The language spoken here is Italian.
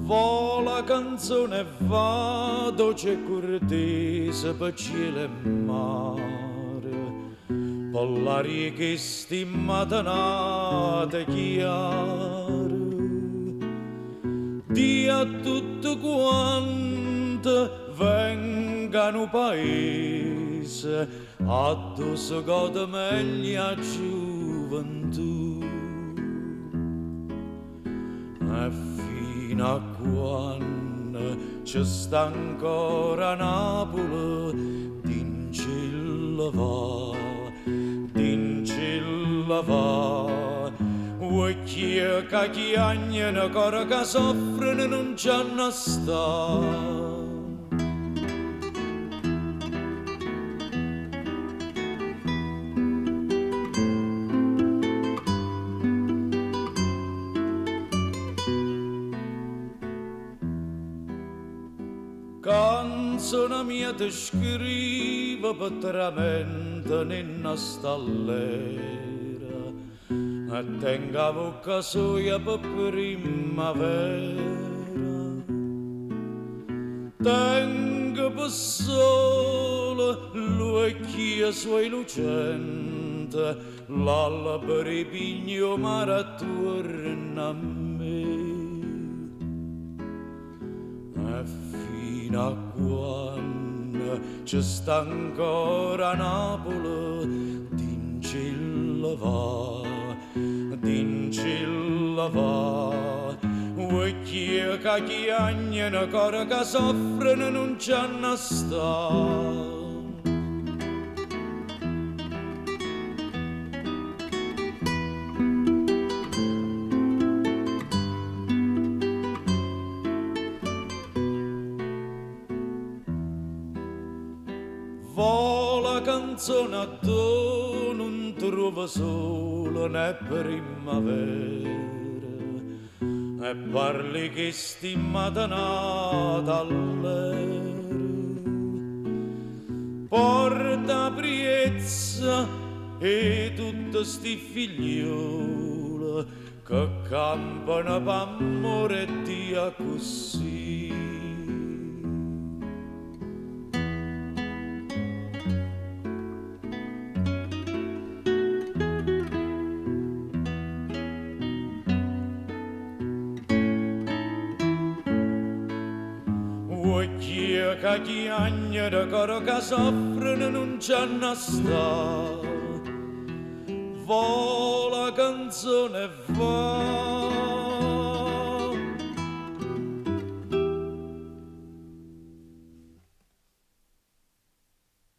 Vola canzone va, dolce e cortese per cielo e mare, per l'aria che stimmatanate chiare. Di a tutto quanto vengano paese, a dove si gode meglio a gioventù. E fino a quando ci sta ancora Napoli, d'incilla va, occhi che chiagnano, cor che soffrono non c'hanno sta. Canzone mia ti scrivo per tramento in stallera e tenga bocca soia per primavera. Tengo per sole l'occhio suoi lucente, l'albero pigno mare attorno a me. E fino a quando ci sta ancora Napoli, d'incilla va, occhi che chiagnano, cor che soffrono non c'hanno sta. Vola canzone a tu non trova solo né primavera, e parli che stimmata nata all'era. Porta priezza e tutti sti figlioli che campano p'amore e dia così. Occhi che chiagnano, cor che soffrono non c'hanno sta. Vola canzone va.